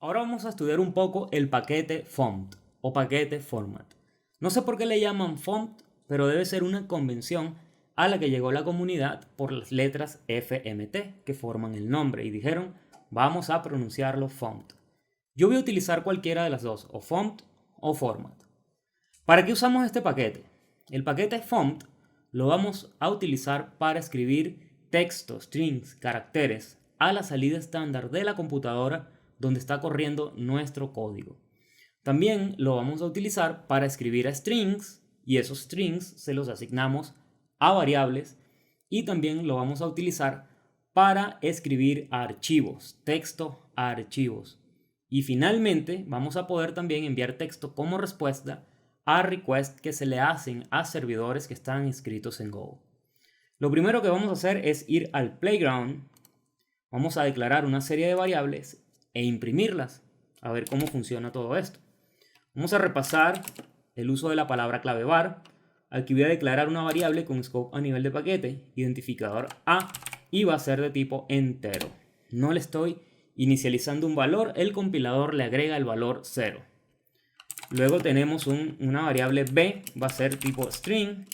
Ahora vamos a estudiar un poco el paquete font o paquete format. No sé por qué le llaman font, pero debe ser una convención a la que llegó la comunidad por las letras FMT que forman el nombre y dijeron, vamos a pronunciarlo font. Yo voy a utilizar cualquiera de las dos, o font o format. ¿Para qué usamos este paquete? El paquete font lo vamos a utilizar para escribir textos, strings, caracteres a la salida estándar de la computadora donde está corriendo nuestro código. También lo vamos a utilizar para escribir a strings y esos strings se los asignamos a variables y también lo vamos a utilizar para escribir a archivos, texto a archivos. Y finalmente vamos a poder también enviar texto como respuesta a requests que se le hacen a servidores que están inscritos en Go. Lo primero que vamos a hacer es ir al playground. Vamos a declarar una serie de variables e imprimirlas. A ver cómo funciona todo esto. Vamos a repasar el uso de la palabra clave var. Aquí voy a declarar una variable con scope a nivel de paquete, identificador A, y va a ser de tipo entero. No le estoy inicializando un valor, el compilador le agrega el valor 0. Luego tenemos una variable b, va a ser tipo string.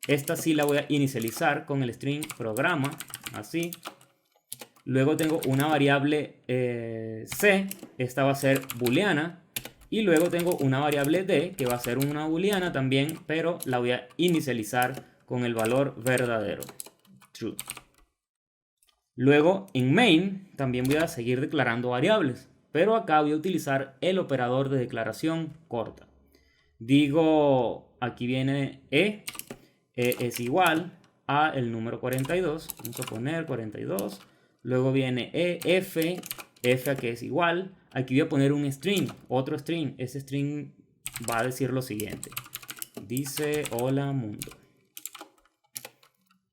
Esta sí la voy a inicializar con el string programa, así. Luego tengo una variable c, esta va a ser booleana. Y luego tengo una variable d, que va a ser una booleana también, pero la voy a inicializar con el valor verdadero, true. Luego en main también voy a seguir declarando variables, pero acá voy a utilizar el operador de declaración corta. Digo, aquí viene e es igual a el número 42, vamos a poner 42. Luego viene f aquí es igual. Aquí voy a poner un string, otro string. Ese string va a decir lo siguiente. Dice hola mundo.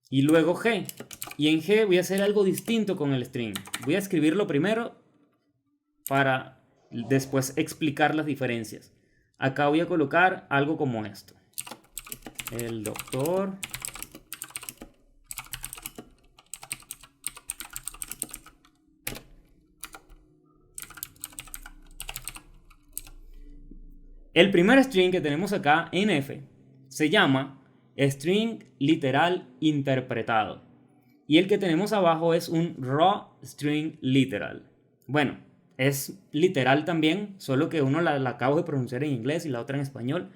Y luego g. Y en g voy a hacer algo distinto con el string. Voy a escribirlo primero para después explicar las diferencias. Acá voy a colocar algo como esto. El doctor el primer string que tenemos acá en F se llama string literal interpretado. Y el que tenemos abajo es un raw string literal. Bueno, es literal también, solo que uno la acabo de pronunciar en inglés y la otra en español.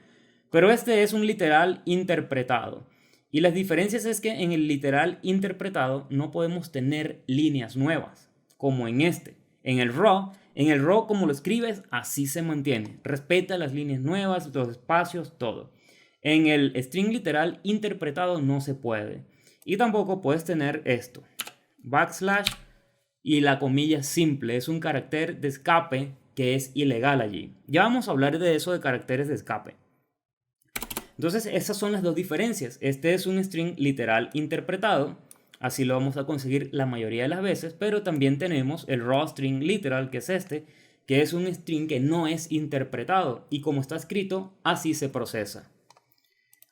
Pero este es un literal interpretado. Y las diferencias es que en el literal interpretado no podemos tener líneas nuevas, como en este. En el raw como lo escribes, así se mantiene. Respeta las líneas nuevas, los espacios, todo. En el string literal interpretado no se puede. Y tampoco puedes tener esto. Backslash y la comilla simple. Es un carácter de escape que es ilegal allí. Ya vamos a hablar de eso de caracteres de escape. Entonces esas son las dos diferencias. Este es un string literal interpretado. Así lo vamos a conseguir la mayoría de las veces. Pero también tenemos el raw string literal, que es este, que es un string que no es interpretado. Y como está escrito, así se procesa.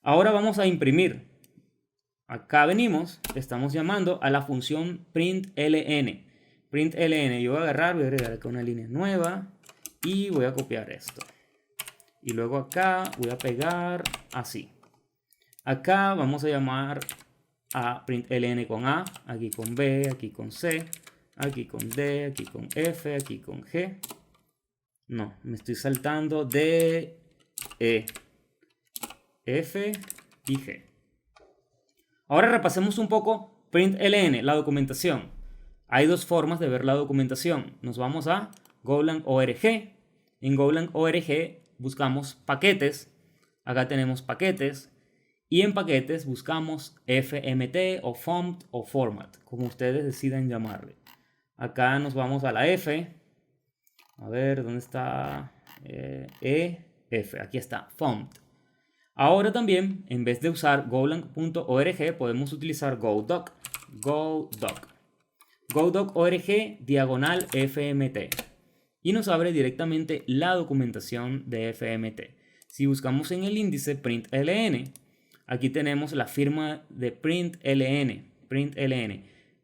Ahora vamos a imprimir. Acá venimos, estamos llamando a la función println. Println, yo voy a agarrar, voy a agregar acá una línea nueva y voy a copiar esto. Y luego acá voy a pegar así. Acá vamos a llamar a println con A, aquí con B, aquí con C, aquí con D, aquí con F, aquí con G. No, me estoy saltando D, E, F y G. Ahora repasemos un poco println, la documentación. Hay dos formas de ver la documentación. Nos vamos a Golang.org. En Golang.org buscamos paquetes. Acá tenemos paquetes. Y en paquetes buscamos FMT o font o format, como ustedes decidan llamarle. Acá nos vamos a la F. A ver, ¿dónde está? F, aquí está, font. Ahora también, en vez de usar Golang.org, podemos utilizar GoDoc. GoDoc.org diagonal FMT. Y nos abre directamente la documentación de FMT. Si buscamos en el índice println, aquí tenemos la firma de println.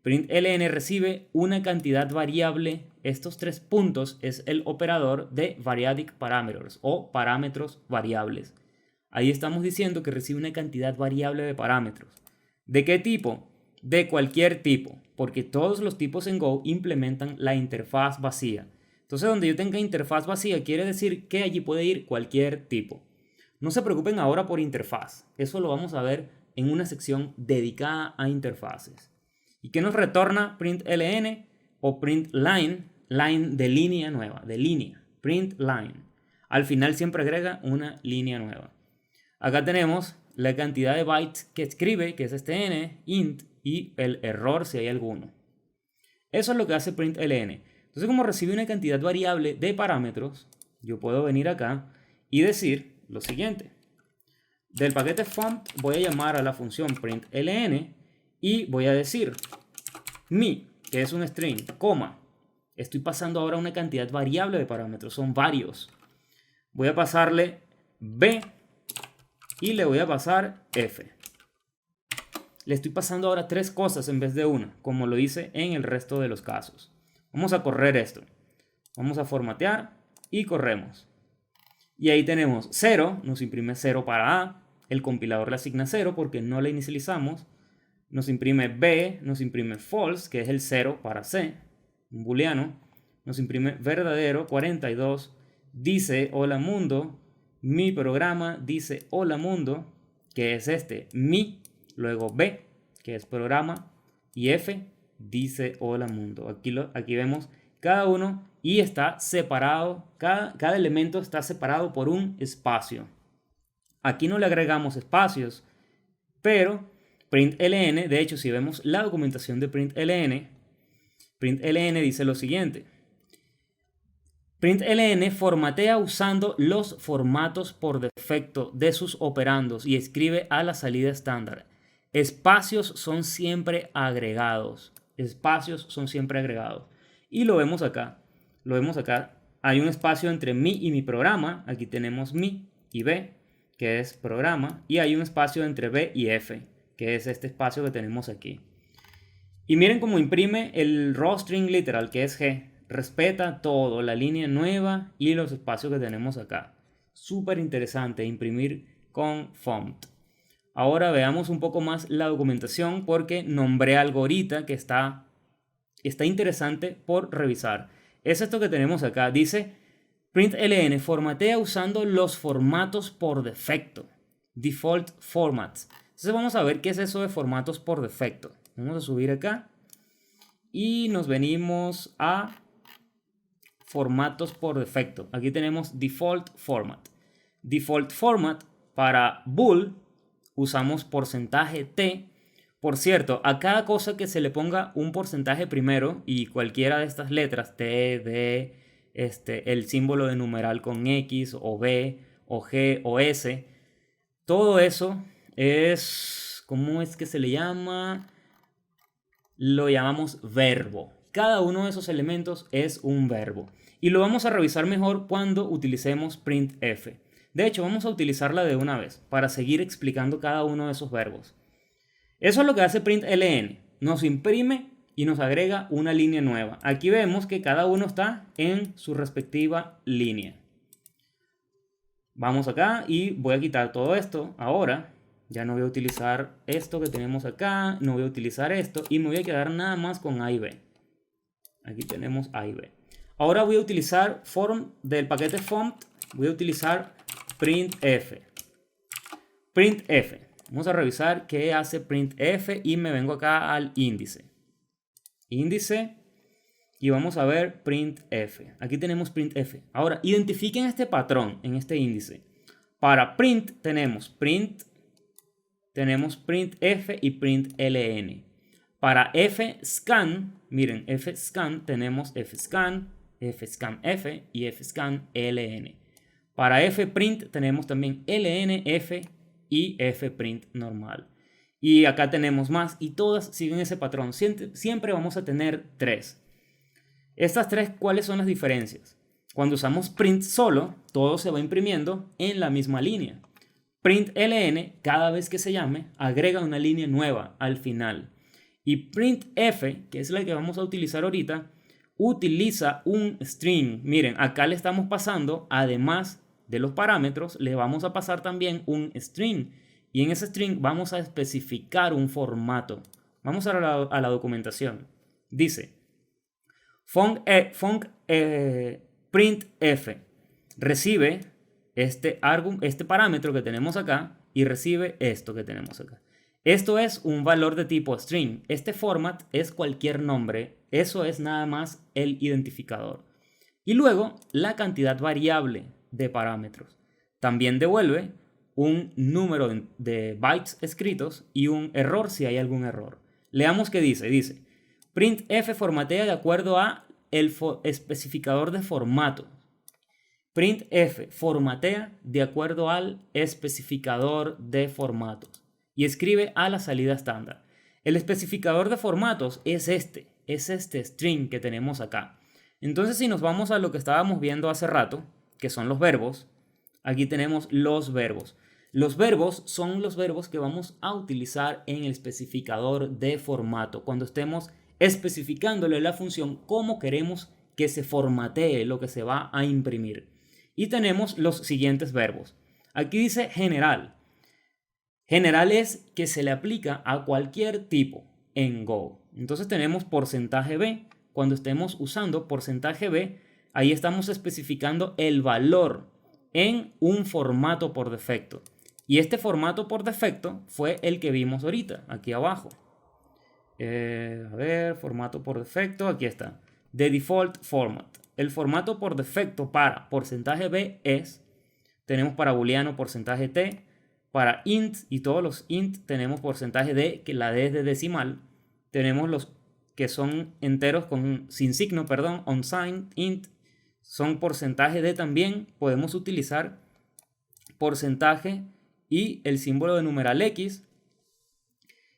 println recibe una cantidad variable. Estos 3 puntos es el operador de variadic parameters o parámetros variables. Ahí estamos diciendo que recibe una cantidad variable de parámetros. ¿De qué tipo? De cualquier tipo, porque todos los tipos en Go implementan la interfaz vacía. Entonces, donde yo tenga interfaz vacía, quiere decir que allí puede ir cualquier tipo. No se preocupen ahora por interfaz. Eso lo vamos a ver en una sección dedicada a interfaces. ¿Y qué nos retorna println o println? Line de línea nueva, de línea. Println. Al final siempre agrega una línea nueva. Acá tenemos la cantidad de bytes que escribe, que es este n, int, y el error si hay alguno. Eso es lo que hace println. Entonces, como recibe una cantidad variable de parámetros, yo puedo venir acá y decir lo siguiente. Del paquete font voy a llamar a la función println y voy a decir mi, que es un string, coma. Estoy pasando ahora una cantidad variable de parámetros, son varios. Voy a pasarle b y le voy a pasar f. Le estoy pasando ahora 3 cosas en vez de una, como lo hice en el resto de los casos. Vamos a correr esto. Vamos a formatear y corremos. Y ahí tenemos 0, nos imprime 0 para A. El compilador le asigna 0 porque no le inicializamos. Nos imprime B, nos imprime false, que es el 0 para C, un booleano. Nos imprime verdadero, 42. Dice hola mundo. Mi programa dice hola mundo, que es este, mi. Luego B, que es programa. Y F dice hola mundo. Aquí vemos cada uno y está separado. Cada elemento está separado por un espacio. Aquí no le agregamos espacios, pero println, de hecho, si vemos la documentación de println dice lo siguiente. Println formatea usando los formatos por defecto de sus operandos y escribe a la salida estándar. Espacios son siempre agregados. Espacios son siempre agregados. Y lo vemos acá. Lo vemos acá. Hay un espacio entre mi y mi programa. Aquí tenemos mi y b, que es programa. Y hay un espacio entre b y f, que es este espacio que tenemos aquí. Y miren cómo imprime el raw string literal, que es g. Respeta todo, la línea nueva y los espacios que tenemos acá. Súper interesante imprimir con font. Ahora veamos un poco más la documentación porque nombré algo ahorita que está interesante por revisar. Es esto que tenemos acá. Dice println formatea usando los formatos por defecto. Default formats. Entonces vamos a ver qué es eso de formatos por defecto. Vamos a subir acá y nos venimos a formatos por defecto. Aquí tenemos default format. Default format para bool usamos porcentaje %t. Por cierto, a cada cosa que se le ponga un porcentaje primero y cualquiera de estas letras, t, d, el símbolo de numeral con x o b o g o s, todo eso es, ¿cómo es que se le llama? Lo llamamos verbo. Cada uno de esos elementos es un verbo. Y lo vamos a revisar mejor cuando utilicemos printf. De hecho, vamos a utilizarla de una vez para seguir explicando cada uno de esos verbos. Eso es lo que hace println. Nos imprime y nos agrega una línea nueva. Aquí vemos que cada uno está en su respectiva línea. Vamos acá y voy a quitar todo esto. Ahora ya no voy a utilizar esto que tenemos acá. No voy a utilizar esto y me voy a quedar nada más con A y B. Aquí tenemos A y B. Ahora voy a utilizar form del paquete font. Voy a utilizar printf. Printf. Vamos a revisar qué hace printf y me vengo acá al índice. Índice y vamos a ver printf. Aquí tenemos printf. Ahora identifiquen este patrón en este índice. Para print tenemos printf y println. Para fscan, miren, fscan tenemos fscan, fscanf y fscanln. Para fprint tenemos también lnf y fprint normal. Y acá tenemos más y todas siguen ese patrón. Siempre vamos a tener 3. Estas 3, ¿cuáles son las diferencias? Cuando usamos print solo, todo se va imprimiendo en la misma línea. Println, cada vez que se llame, agrega una línea nueva al final. Y printf, que es la que vamos a utilizar ahorita, utiliza un string. Miren, acá le estamos pasando, además de los parámetros, le vamos a pasar también un string. Y en ese string vamos a especificar un formato. Vamos a la documentación. Dice, printf recibe este parámetro que tenemos acá y recibe esto que tenemos acá. Esto es un valor de tipo string. Este format es cualquier nombre. Eso es nada más el identificador. Y luego la cantidad variable de parámetros. También devuelve un número de bytes escritos y un error si hay algún error. Leamos qué dice. Dice, printf formatea de acuerdo a el especificador de formato. Printf formatea de acuerdo al especificador de formatos y escribe a la salida estándar. El especificador de formatos es este string que tenemos acá. Entonces, si nos vamos a lo que estábamos viendo hace rato, que son los verbos, aquí tenemos los verbos. Los verbos son los verbos que vamos a utilizar en el especificador de formato, cuando estemos especificándole la función cómo queremos que se formatee lo que se va a imprimir. Y tenemos los siguientes verbos. Aquí dice general. General es que se le aplica a cualquier tipo en Go. Entonces tenemos %b. Cuando estemos usando %b, ahí estamos especificando el valor en un formato por defecto. Y este formato por defecto fue el que vimos ahorita, aquí abajo. A ver, formato por defecto, aquí está. The default format. El formato por defecto para %b es, tenemos para booleano %t, para int y todos los int tenemos %d, que la d es de decimal. Tenemos los que son enteros sin signo, perdón, unsigned, int, son %d también. Podemos utilizar porcentaje y el símbolo de numeral x.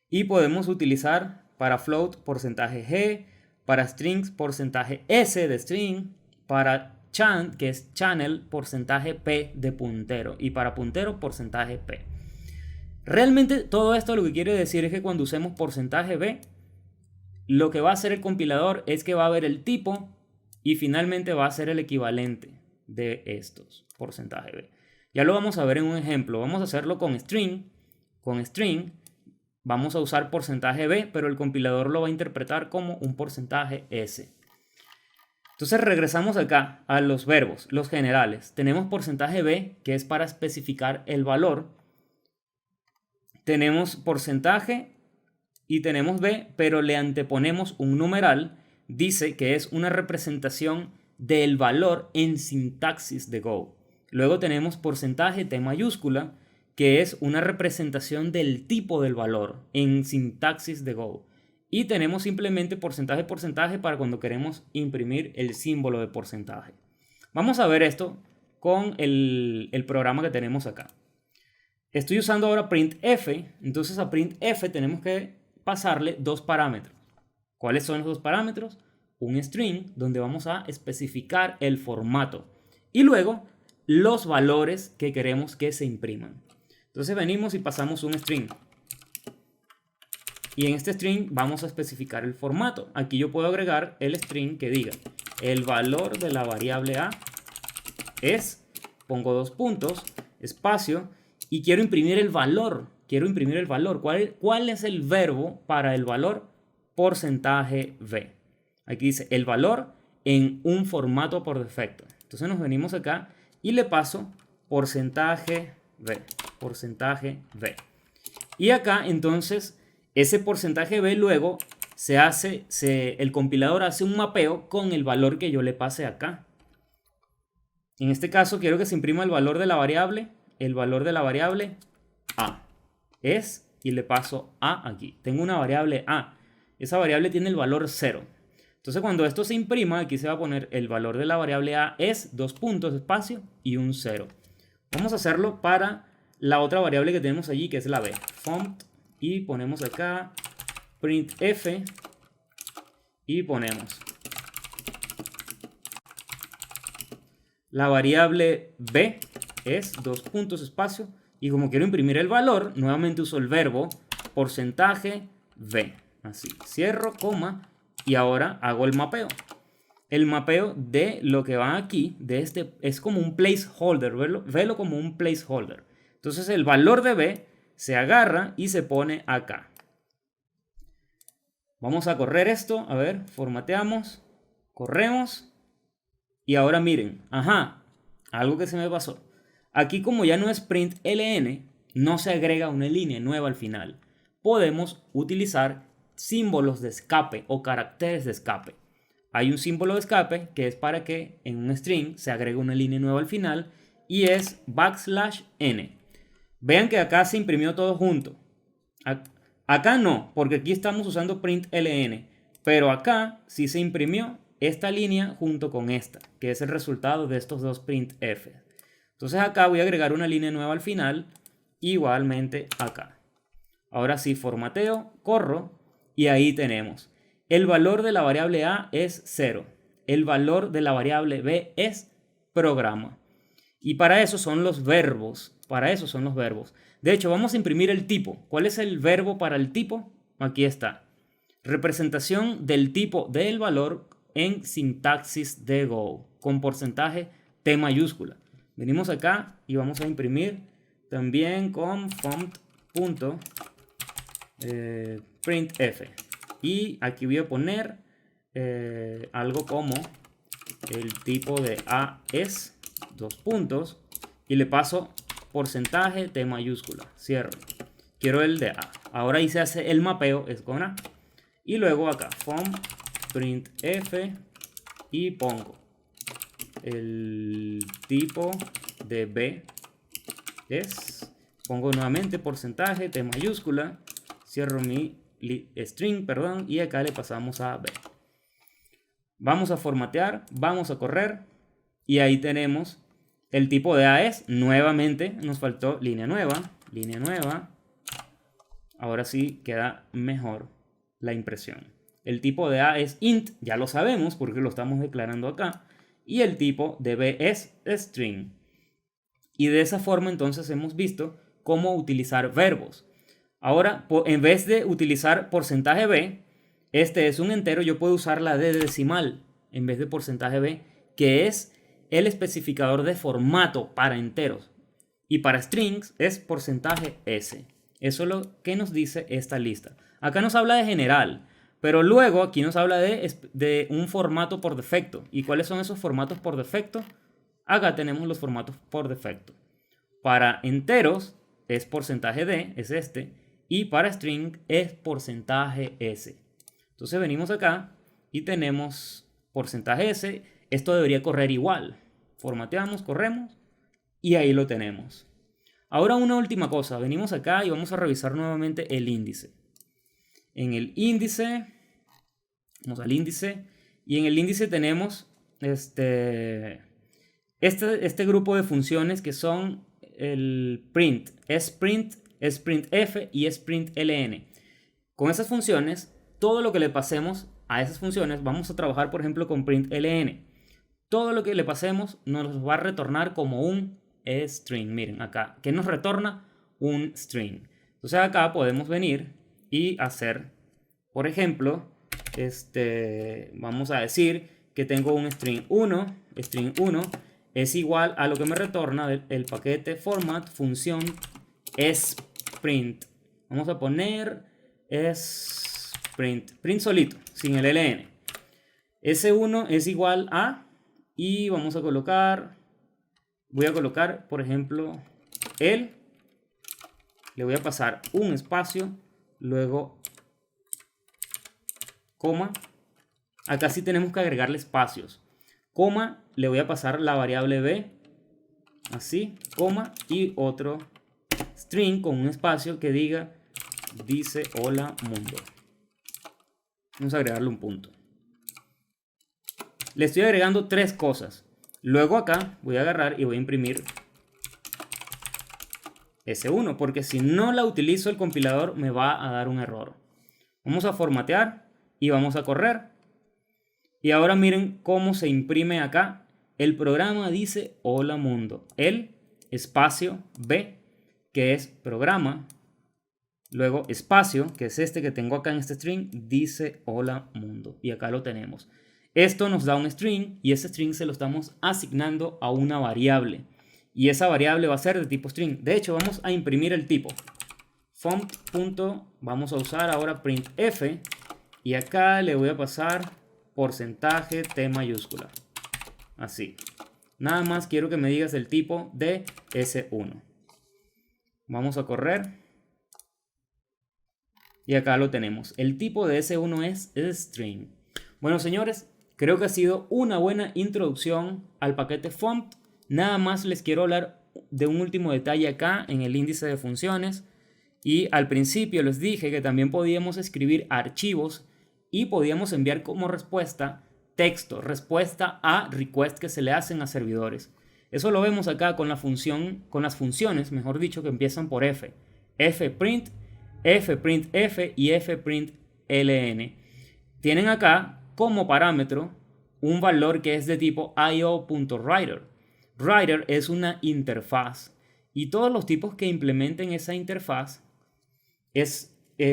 Y podemos utilizar para float %g, para strings %s de string, para chant, que es channel, %p de puntero, y para puntero %p. Realmente todo esto lo que quiere decir es que cuando usemos %b, lo que va a hacer el compilador es que va a ver el tipo y finalmente va a ser el equivalente de estos %b. Ya lo vamos a ver en un ejemplo. Vamos a hacerlo con string. Con string vamos a usar %b, pero el compilador lo va a interpretar como un %s. Entonces regresamos acá a los verbos, los generales. Tenemos %b, que es para especificar el valor. Tenemos porcentaje y tenemos b, pero le anteponemos un numeral. Dice que es una representación del valor en sintaxis de Go. Luego tenemos %t mayúscula, que es una representación del tipo del valor en sintaxis de Go. Y tenemos simplemente porcentaje para cuando queremos imprimir el símbolo de porcentaje. Vamos a ver esto con el programa que tenemos acá. Estoy usando ahora printf, entonces a printf tenemos que pasarle dos parámetros. ¿Cuáles son los dos parámetros? Un string, donde vamos a especificar el formato. Y luego los valores que queremos que se impriman. Entonces venimos y pasamos un string. Y en este string vamos a especificar el formato. Aquí yo puedo agregar el string que diga el valor de la variable a es, pongo 2 puntos, espacio, y quiero imprimir el valor. ¿Cuál es el verbo para el valor? %b. Aquí dice el valor en un formato por defecto. Entonces nos venimos acá y le paso %b. Y acá entonces ese %b luego el compilador hace un mapeo con el valor que yo le pase acá. En este caso quiero que se imprima el valor de la variable a es, y le paso a aquí. Tengo una variable a. Esa variable tiene el valor 0. Entonces cuando esto se imprima, aquí se va a poner el valor de la variable a es 2 puntos, espacio y un 0. Vamos a hacerlo para la otra variable que tenemos allí, que es la b. Font, y ponemos acá printf y ponemos la variable b es 2 puntos, espacio, y como quiero imprimir el valor, nuevamente uso el verbo %b. Así, cierro, coma, y ahora hago el mapeo. El mapeo de lo que va aquí, de este, es como un placeholder, velo como un placeholder. Entonces el valor de B se agarra y se pone acá. Vamos a correr esto, a ver, formateamos, corremos, y ahora miren, ajá, algo que se me pasó. Aquí como ya no es println, no se agrega una línea nueva al final. Podemos utilizar símbolos de escape o caracteres de escape. Hay un símbolo de escape que es para que en un string se agregue una línea nueva al final y es \n. Vean que acá se imprimió todo junto. Acá no, porque aquí estamos usando println, pero acá sí se imprimió esta línea junto con esta, que es el resultado de estos dos printf. Entonces acá voy a agregar una línea nueva al final, igualmente acá. Ahora sí formateo, corro y ahí tenemos. El valor de la variable A es 0. El valor de la variable B es programa. Y para eso son los verbos. Para eso son los verbos. De hecho, vamos a imprimir el tipo. ¿Cuál es el verbo para el tipo? Aquí está. Representación del tipo del valor en sintaxis de Go, con porcentaje T mayúscula. Venimos acá y vamos a imprimir también con font.printf. Y aquí voy a poner algo como el tipo de A es, dos puntos, y le paso porcentaje T mayúscula, cierro. Quiero el de A. Ahora ahí se hace el mapeo, es con A. Y luego acá, printf, y pongo el tipo de B es, pongo nuevamente porcentaje T mayúscula, cierro mi string, perdón, y acá le pasamos a B. Vamos a formatear, vamos a correr y ahí tenemos el tipo de A es, nuevamente nos faltó línea nueva, ahora sí queda mejor la impresión. El tipo de A es int, ya lo sabemos porque lo estamos declarando acá, y el tipo de B es string. Y de esa forma entonces hemos visto cómo utilizar verbos. Ahora, en vez de utilizar porcentaje B, este es un entero, yo puedo usar la D de decimal en vez de porcentaje B, que es el especificador de formato para enteros. Y para strings es porcentaje S. Eso es lo que nos dice esta lista. Acá nos habla de general, pero luego aquí nos habla de un formato por defecto. ¿Y cuáles son esos formatos por defecto? Acá tenemos los formatos por defecto. Para enteros es porcentaje D, es este. Y para string es porcentaje S. Entonces venimos acá y tenemos porcentaje S. Esto debería correr igual. Formateamos, corremos y ahí lo tenemos. Ahora una última cosa. Venimos acá y vamos a revisar nuevamente el índice. En el índice, vamos al índice y en el índice tenemos este grupo de funciones que son el print, sprint, sprintf y sprintln. Con esas funciones, todo lo que le pasemos a esas funciones, vamos a trabajar por ejemplo con println. Todo lo que le pasemos nos va a retornar como un string. Miren acá, que nos retorna un string. Entonces acá podemos venir y hacer, por ejemplo, vamos a decir que tengo un string 1 es igual a lo que me retorna el paquete format función sprint. Vamos a poner sprint, print solito, sin el ln. S1 es igual a, y vamos a colocar, voy a colocar, por ejemplo, le voy a pasar un espacio, luego coma. Acá sí tenemos que agregarle espacios. Coma, le voy a pasar la variable b, así, coma, y otro string con un espacio que diga, dice hola mundo. Vamos a agregarle un punto. Le estoy agregando tres cosas. Luego acá voy a agarrar y voy a imprimir S1, porque si no la utilizo el compilador me va a dar un error. Vamos a formatear y vamos a correr. Y ahora miren cómo se imprime acá. El programa dice hola mundo. El espacio B, que es programa, Luego espacio, que es este que tengo acá en este string, dice hola mundo. Y acá lo tenemos. Esto nos da un string y ese string se lo estamos asignando a una variable. Y esa variable va a ser de tipo string. De hecho, vamos a imprimir el tipo. Font. Vamos a usar ahora printf. Y acá le voy a pasar porcentaje T mayúscula. Así. Nada más quiero que me digas el tipo de S1. Vamos a correr. Y acá lo tenemos. El tipo de S1 es string. Bueno, señores, creo que ha sido una buena introducción al paquete Font. Nada más les quiero hablar de un último detalle acá en el índice de funciones. Y al principio les dije que también podíamos escribir archivos y podíamos enviar como respuesta texto, respuesta a requests que se le hacen a servidores. Eso lo vemos acá con la función, con las funciones, mejor dicho, que empiezan por f. fprint, fprintf y fprintln. Tienen acá como parámetro un valor que es de tipo io.writer. Writer es una interfaz y todos los tipos que implementen esa interfaz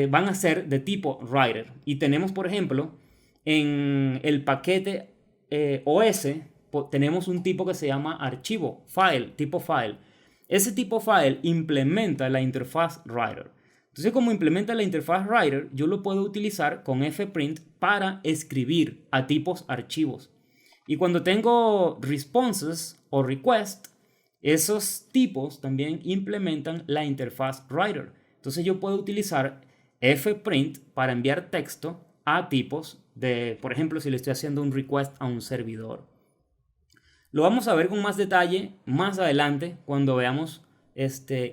van a ser de tipo writer. Y tenemos, por ejemplo, en el paquete OS, tenemos un tipo que se llama archivo, file, tipo file. Ese tipo file implementa la interfaz writer. Entonces, como implementa la interfaz writer, yo lo puedo utilizar con fprint para escribir a tipos archivos. Y cuando tengo responses o requests, esos tipos también implementan la interfaz writer. Entonces yo puedo utilizar fprint para enviar texto a tipos de, por ejemplo, si le estoy haciendo un request a un servidor. Lo vamos a ver con más detalle más adelante cuando veamos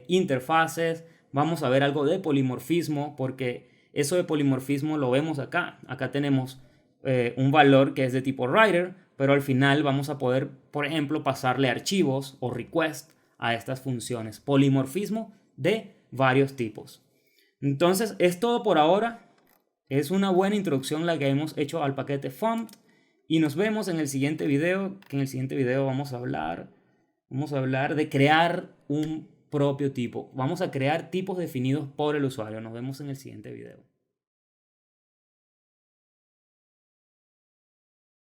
interfaces. Vamos a ver algo de polimorfismo, porque eso de polimorfismo lo vemos acá. Acá tenemos un valor que es de tipo writer, pero al final vamos a poder, por ejemplo, pasarle archivos o requests a estas funciones. Polimorfismo de varios tipos. Entonces, es todo por ahora. Es una buena introducción la que hemos hecho al paquete Font. Y nos vemos en el siguiente video, que en el siguiente video vamos a hablar de crear un propio tipo. Vamos a crear tipos definidos por el usuario. Nos vemos en el siguiente video.